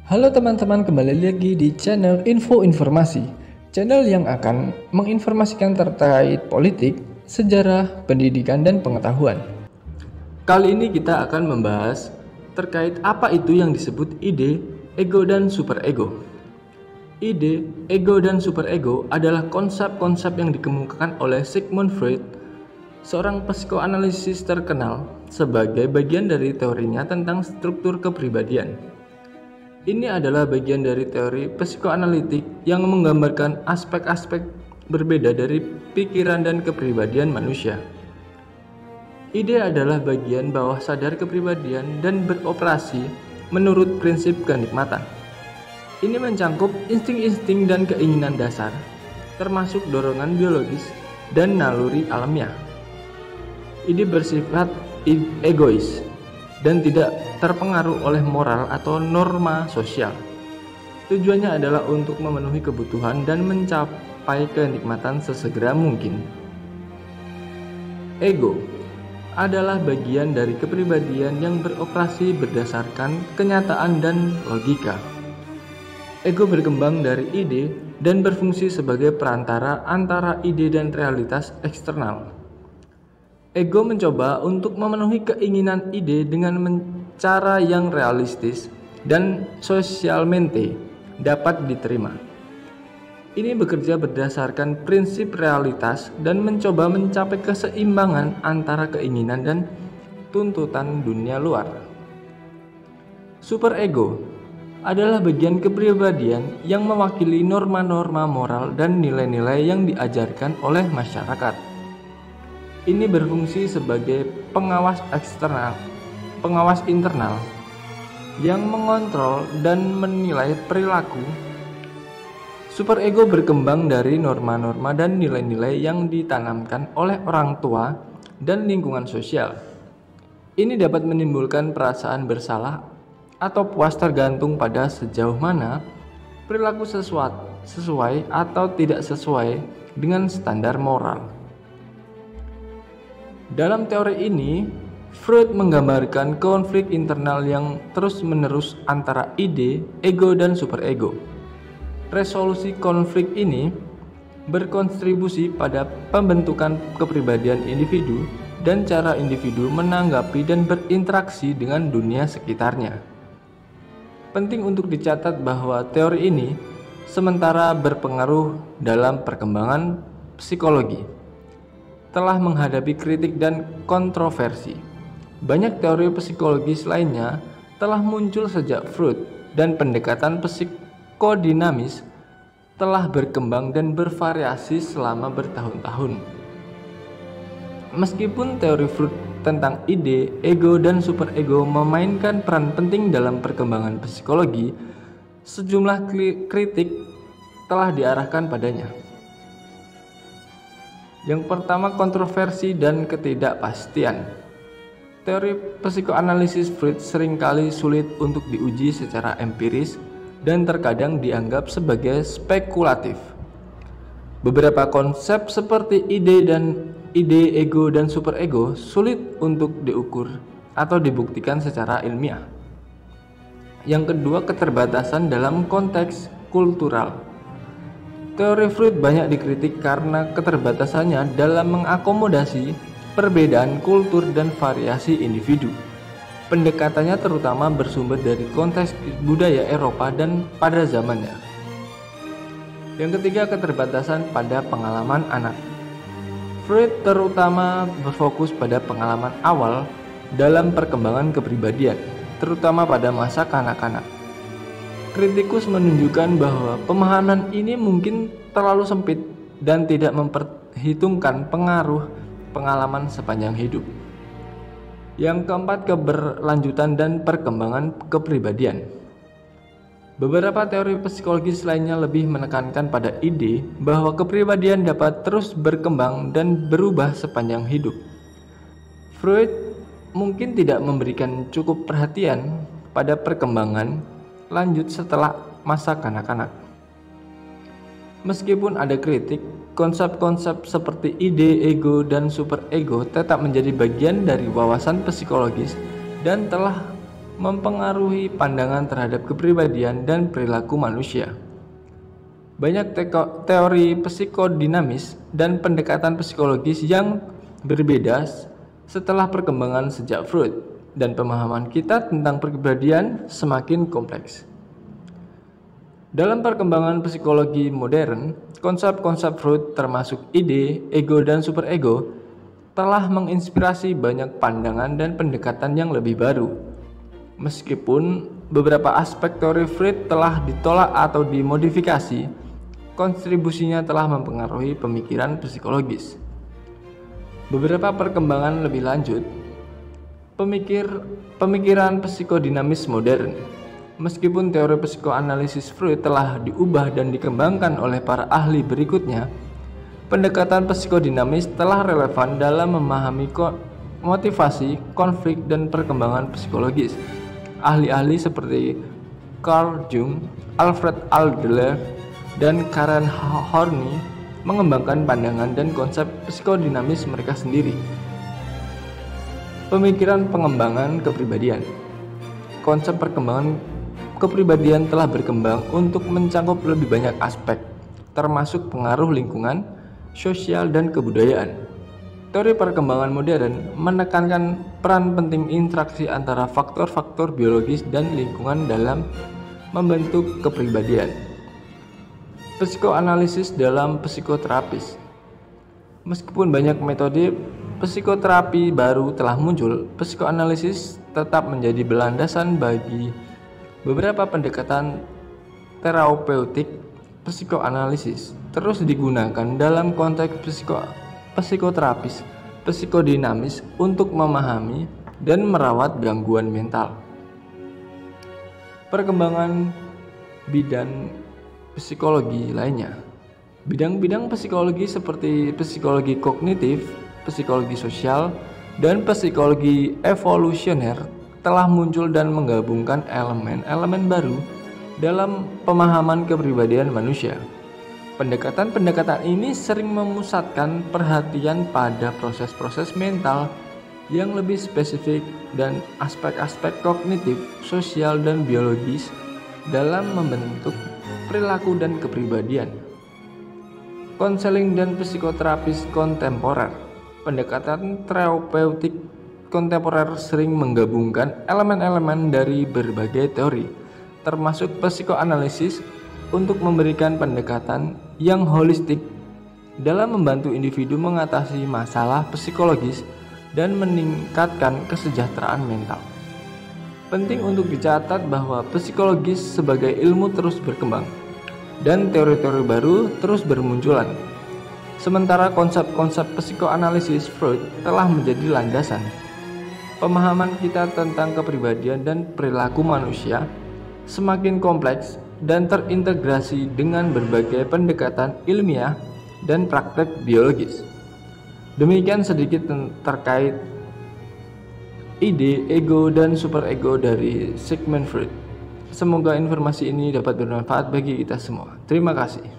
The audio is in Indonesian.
Halo teman-teman, kembali lagi di channel Info Informasi, channel yang akan menginformasikan terkait politik, sejarah, pendidikan, dan pengetahuan. Kali ini kita akan membahas terkait apa itu yang disebut ide, ego, dan superego. Ide, ego, dan superego adalah konsep-konsep yang dikemukakan oleh Sigmund Freud, seorang psikoanalisis terkenal, sebagai bagian dari teorinya tentang struktur kepribadian. Ini adalah bagian dari teori psikoanalitik yang menggambarkan aspek-aspek berbeda dari pikiran dan kepribadian manusia. Ide adalah bagian bawah sadar kepribadian dan beroperasi menurut prinsip kenikmatan. Ini mencangkup insting-insting dan keinginan dasar, termasuk dorongan biologis dan naluri alamiah. Ide bersifat egois dan tidak terpengaruh oleh moral atau norma sosial. Tujuannya adalah untuk memenuhi kebutuhan dan mencapai kenikmatan sesegera mungkin. Ego adalah bagian dari kepribadian yang beroperasi berdasarkan kenyataan dan logika. Ego berkembang dari ide dan berfungsi sebagai perantara antara ide dan realitas eksternal. Ego mencoba untuk memenuhi keinginan ide dengan cara yang realistis dan sosialmente dapat diterima. Ini bekerja berdasarkan prinsip realitas dan mencoba mencapai keseimbangan antara keinginan dan tuntutan dunia luar. Superego adalah bagian kepribadian yang mewakili norma-norma moral dan nilai-nilai yang diajarkan oleh masyarakat. Ini berfungsi sebagai pengawas internal yang mengontrol dan menilai perilaku. Superego berkembang dari norma-norma dan nilai-nilai yang ditanamkan oleh orang tua dan lingkungan sosial. Ini dapat menimbulkan perasaan bersalah atau puas tergantung pada sejauh mana perilaku sesuai atau tidak sesuai dengan standar moral. Dalam teori ini, Freud menggambarkan konflik internal yang terus-menerus antara ide, ego, dan superego. Resolusi konflik ini berkontribusi pada pembentukan kepribadian individu dan cara individu menanggapi dan berinteraksi dengan dunia sekitarnya. Penting untuk dicatat bahwa teori ini sementara berpengaruh dalam perkembangan psikologi, telah menghadapi kritik dan kontroversi. Banyak teori psikologis lainnya telah muncul sejak Freud, dan pendekatan psikodinamis telah berkembang dan bervariasi selama bertahun-tahun. Meskipun teori Freud tentang ide, ego, dan superego memainkan peran penting dalam perkembangan psikologi, sejumlah kritik telah diarahkan padanya. Yang pertama, kontroversi dan ketidakpastian. Teori psikoanalisis Freud seringkali sulit untuk diuji secara empiris dan terkadang dianggap sebagai spekulatif. Beberapa konsep seperti ide, ego, dan superego sulit untuk diukur atau dibuktikan secara ilmiah. Yang kedua, keterbatasan dalam konteks kultural. Teori Freud banyak dikritik karena keterbatasannya dalam mengakomodasi perbedaan kultur dan variasi individu. Pendekatannya terutama bersumber dari konteks budaya Eropa dan pada zamannya. Yang ketiga, keterbatasan pada pengalaman anak. Freud terutama berfokus pada pengalaman awal dalam perkembangan kepribadian, terutama pada masa kanak-kanak. Kritikus menunjukkan bahwa pemahaman ini mungkin terlalu sempit dan tidak memperhitungkan pengaruh pengalaman sepanjang hidup. Yang keempat, keberlanjutan dan perkembangan kepribadian. Beberapa teori psikologis lainnya lebih menekankan pada ide bahwa kepribadian dapat terus berkembang dan berubah sepanjang hidup. Freud mungkin tidak memberikan cukup perhatian pada perkembangan lanjut setelah masa kanak-kanak. Meskipun ada kritik, konsep-konsep seperti ide, ego, dan superego tetap menjadi bagian dari wawasan psikologis dan telah mempengaruhi pandangan terhadap kepribadian dan perilaku manusia. Banyak teori psikodinamis dan pendekatan psikologis yang berbeda setelah perkembangan sejak Freud, dan pemahaman kita tentang kepribadian semakin kompleks. Dalam perkembangan psikologi modern, konsep-konsep Freud termasuk ide, ego, dan superego telah menginspirasi banyak pandangan dan pendekatan yang lebih baru. Meskipun beberapa aspek teori Freud telah ditolak atau dimodifikasi, kontribusinya telah mempengaruhi pemikiran psikologis. Beberapa perkembangan lebih lanjut, pemikiran psikodinamis modern. Meskipun teori psikoanalisis Freud telah diubah dan dikembangkan oleh para ahli berikutnya, pendekatan psikodinamis telah relevan dalam memahami motivasi, konflik, dan perkembangan psikologis. Ahli-ahli seperti Carl Jung, Alfred Adler, dan Karen Horney mengembangkan pandangan dan konsep psikodinamis mereka sendiri. Pemikiran pengembangan kepribadian. Konsep perkembangan kepribadian telah berkembang untuk mencakup lebih banyak aspek, termasuk pengaruh lingkungan, sosial, dan kebudayaan. Teori perkembangan modern menekankan peran penting interaksi antara faktor-faktor biologis dan lingkungan dalam membentuk kepribadian. Psikoanalisis dalam psikoterapis. Meskipun banyak metode psikoterapi baru telah muncul, psikoanalisis tetap menjadi landasan bagi beberapa pendekatan terapeutik. Psikoanalisis terus digunakan dalam konteks psikoterapis, psikodinamis untuk memahami dan merawat gangguan mental. Perkembangan bidang psikologi lainnya. Bidang-bidang psikologi seperti psikologi kognitif, psikologi sosial, dan psikologi evolusioner telah muncul dan menggabungkan elemen-elemen baru dalam pemahaman kepribadian manusia. Pendekatan-pendekatan ini sering memusatkan perhatian pada proses-proses mental yang lebih spesifik dan aspek-aspek kognitif, sosial, dan biologis dalam membentuk perilaku dan kepribadian. Konseling dan psikoterapis kontemporer. Pendekatan terapeutik kontemporer sering menggabungkan elemen-elemen dari berbagai teori, termasuk psikoanalisis, untuk memberikan pendekatan yang holistik dalam membantu individu mengatasi masalah psikologis dan meningkatkan kesejahteraan mental. Penting untuk dicatat bahwa psikologis sebagai ilmu terus berkembang dan teori-teori baru terus bermunculan. Sementara konsep-konsep psikoanalisis Freud telah menjadi landasan. Pemahaman kita tentang kepribadian dan perilaku manusia semakin kompleks dan terintegrasi dengan berbagai pendekatan ilmiah dan praktek biologis. Demikian sedikit terkait ide, ego, dan superego dari Sigmund Freud. Semoga informasi ini dapat bermanfaat bagi kita semua. Terima kasih.